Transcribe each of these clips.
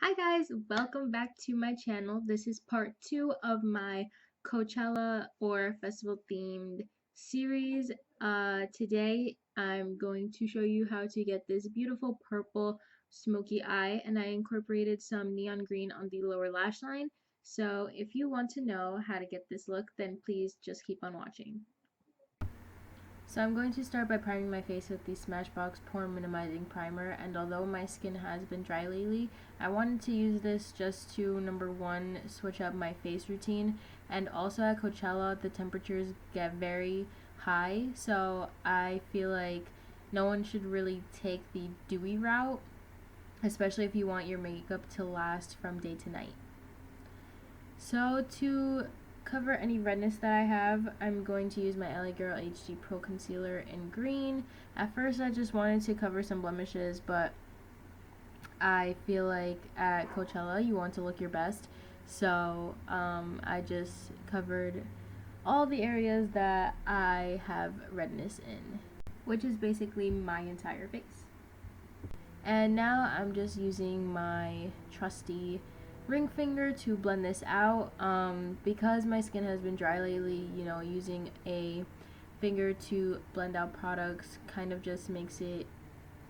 Hi guys, welcome back to my channel. This is part 2 of my Coachella or festival themed series. Today I'm going to show you how to get this beautiful purple smoky eye, and I incorporated some neon green on the lower lash line. So if you want to know how to get this look, then please just keep on watching. So I'm going to start by priming my face with the Smashbox Pore Minimizing Primer, and although my skin has been dry lately, I wanted to use this just to, number one, switch up my face routine, and also at Coachella the temperatures get very high, so I feel like no one should really take the dewy route, especially if you want your makeup to last from day to night. So to cover any redness that I have, I'm going to use my LA Girl HD Pro Concealer in green. At first I just wanted to cover some blemishes, but I feel like at Coachella you want to look your best, so I just covered all the areas that I have redness in, which is basically my entire face. And now I'm just using my trusty ring finger to blend this out. Because my skin has been dry lately, using a finger to blend out products kind of just makes it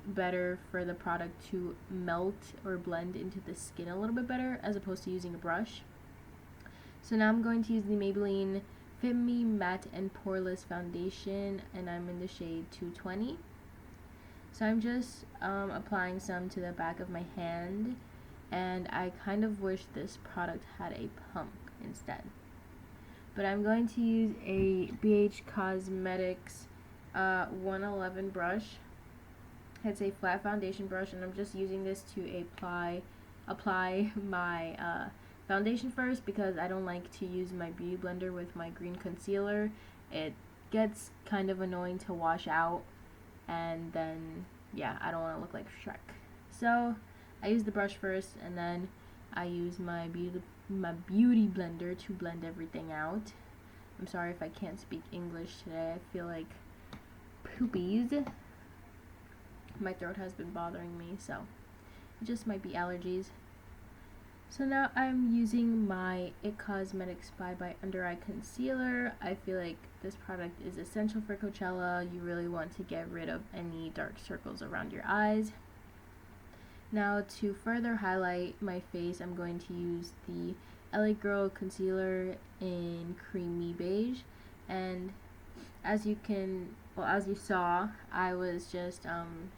better for the product to melt or blend into the skin a little bit better as opposed to using a brush. So now I'm going to use the Maybelline Fit Me Matte and Poreless Foundation, and I'm in the shade 220. So I'm just applying some to the back of my hand, and I kind of wish this product had a pump instead. But I'm going to use a BH Cosmetics 111 brush. It's a flat foundation brush, and I'm just using this to apply my foundation first because I don't like to use my beauty blender with my green concealer. It gets kind of annoying to wash out, and then yeah, I don't want to look like Shrek. So I use the brush first, and then I use my beauty blender to blend everything out. I'm sorry if I can't speak English today. I feel like poopies. My throat has been bothering me, so it just might be allergies. So now I'm using my IT Cosmetics by Undereye Concealer. I feel like this product is essential for Coachella. You really want to get rid of any dark circles around your eyes. Now to further highlight my face, I'm going to use the LA Girl Concealer in Creamy Beige. And as you saw, I was just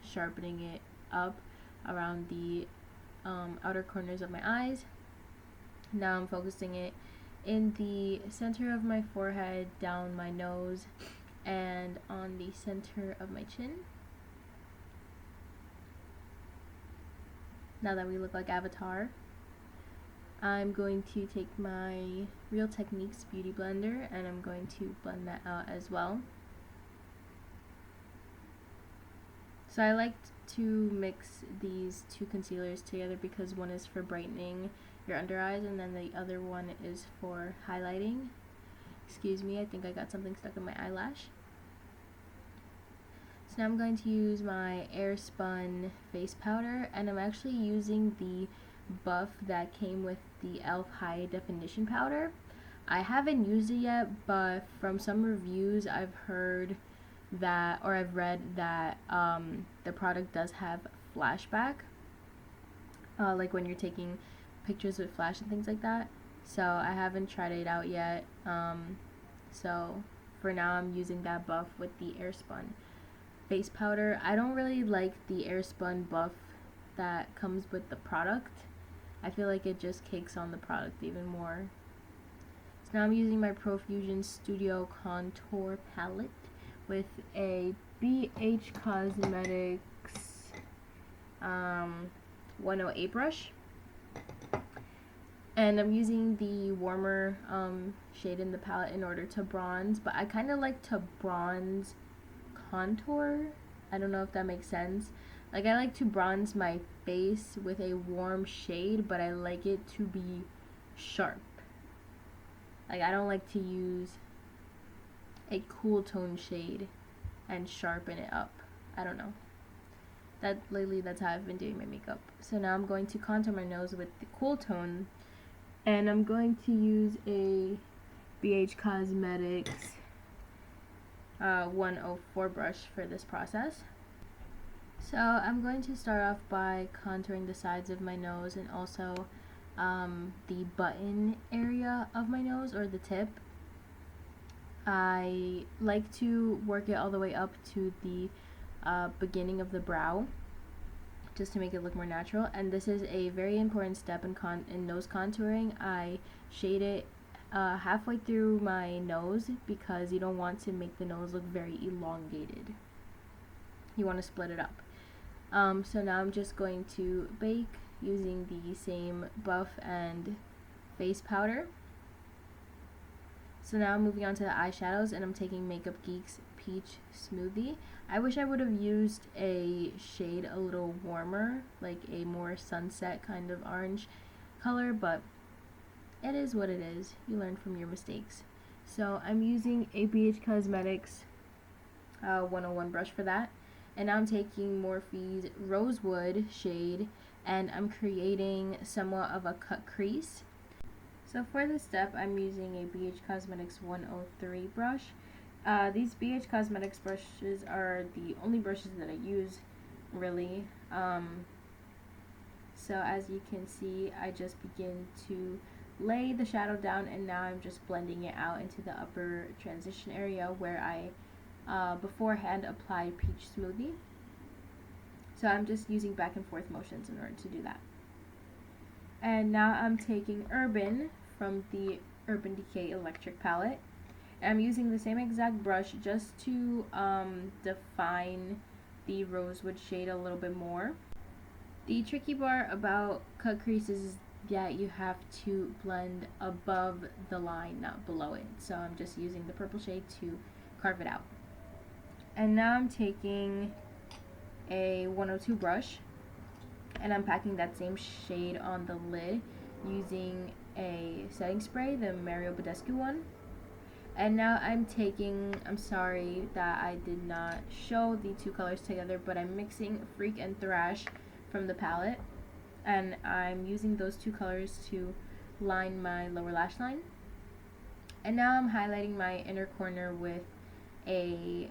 sharpening it up around the outer corners of my eyes. Now I'm focusing it in the center of my forehead, down my nose, and on the center of my chin. Now that we look like Avatar, I'm going to take my Real Techniques Beauty Blender, and I'm going to blend that out as well. So I like to mix these two concealers together because one is for brightening your under eyes, and then the other one is for highlighting. Excuse me, I think I got something stuck in my eyelash. So now I'm going to use my Spun face powder, and I'm actually using the buff that came with the e.l.f. High Definition powder. I haven't used it yet, but from some reviews I've heard that, or I've read that the product does have flashback, like when you're taking pictures with flash and things like that. So I haven't tried it out yet. So for now I'm using that buff with the Spun face powder. I don't really like the Spun buff that comes with the product. I feel like it just cakes on the product even more. So now I'm using my Profusion Studio Contour Palette with a BH Cosmetics 108 brush, and I'm using the warmer shade in the palette in order to bronze, but I kind of like to bronze contour. I don't know if that makes sense. Like, I like to bronze my face with a warm shade, but I like it to be sharp. Like, I don't like to use a cool tone shade and sharpen it up. I don't know. That's how I've been doing my makeup. So now I'm going to contour my nose with the cool tone, and I'm going to use a BH Cosmetics 104 brush for this process. So I'm going to start off by contouring the sides of my nose and also the button area of my nose, or the tip. I like to work it all the way up to the beginning of the brow, just to make it look more natural. And this is a very important step in nose contouring. I shade it halfway through my nose because you don't want to make the nose look very elongated. You want to split it up. So now I'm just going to bake using the same buff and face powder. So now I'm moving on to the eyeshadows, and I'm taking Makeup Geek's Peach Smoothie. I wish I would have used a shade a little warmer, like a more sunset kind of orange color, but it is what it is. You learn from your mistakes. So I'm using ABH Cosmetics 101 brush for that. And now I'm taking Morphe's Rosewood shade, and I'm creating somewhat of a cut crease. So for this step, I'm using a BH Cosmetics 103 brush. These BH Cosmetics brushes are the only brushes that I use, really. So as you can see, I just begin to lay the shadow down, and now I'm just blending it out into the upper transition area where I beforehand applied Peach Smoothie. So I'm just using back and forth motions in order to do that. And now I'm taking Urban from the Urban Decay Electric palette. And I'm using the same exact brush just to define the Rosewood shade a little bit more. The tricky part about cut creases is that you have to blend above the line, not below it. So I'm just using the purple shade to carve it out. And now I'm taking a 102 brush, and I'm packing that same shade on the lid using a setting spray, the Mario Badescu one. And now I'm sorry that I did not show the two colors together, but I'm mixing Freak and Thrash from the palette, and I'm using those two colors to line my lower lash line. And now I'm highlighting my inner corner with a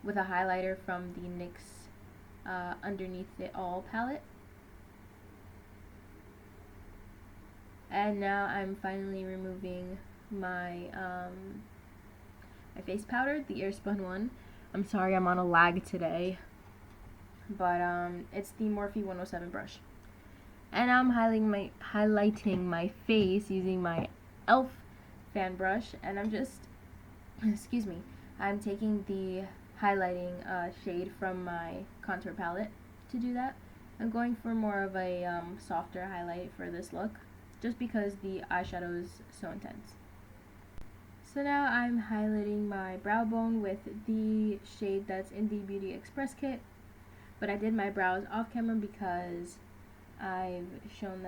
highlighter from the NYX Underneath It All palette. And now I'm finally removing my my face powder, the Spun one. I'm sorry, I'm on a lag today, but it's the Morphe 107 brush. And now I'm highlighting my face using my e.l.f. fan brush, and I'm just I'm taking the highlighting shade from my contour palette to do that. I'm going for more of a softer highlight for this look, just because the eyeshadow is so intense. So now I'm highlighting my brow bone with the shade that's in the Beauty Express Kit, but I did my brows off camera because I've shown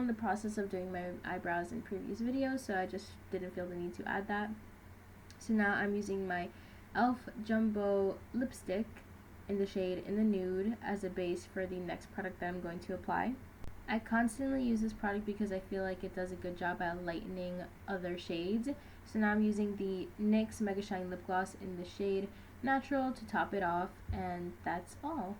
the process of doing my eyebrows in previous videos, so I just didn't feel the need to add that. So now I'm using my e.l.f. Jumbo lipstick in the shade in the Nude as a base for the next product that I'm going to apply. I constantly use this product because I feel like it does a good job at lightening other shades. So now I'm using the NYX Mega Shine Lip Gloss in the shade Natural to top it off, and that's all.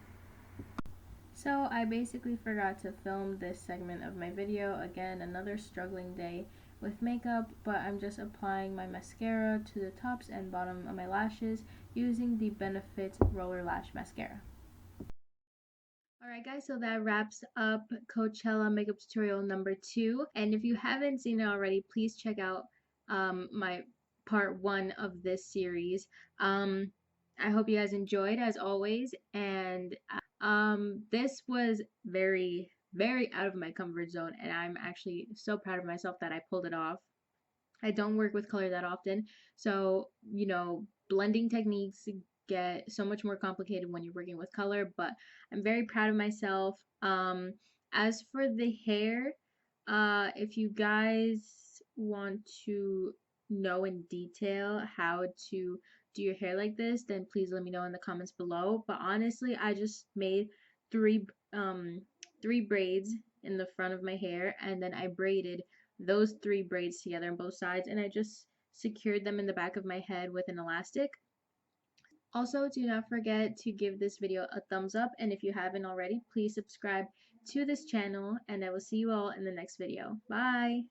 So I basically forgot to film this segment of my video. Again, another struggling day with makeup, but I'm just applying my mascara to the tops and bottom of my lashes using the Benefit Roller Lash Mascara. Alright guys, so that wraps up Coachella makeup tutorial number 2. And if you haven't seen it already, please check out my part 1 of this series. I hope you guys enjoyed as always, and this was very, very out of my comfort zone, and I'm actually so proud of myself that I pulled it off. I don't work with color that often, so blending techniques get so much more complicated when you're working with color, but I'm very proud of myself. As for the hair, if you guys want to know in detail how to do your hair like this, then please let me know in the comments below. But honestly, I just made three braids in the front of my hair, and then I braided those 3 braids together on both sides, and I just secured them in the back of my head with an elastic. Also, do not forget to give this video a thumbs up, and if you haven't already, please subscribe to this channel, and I will see you all in the next video. Bye!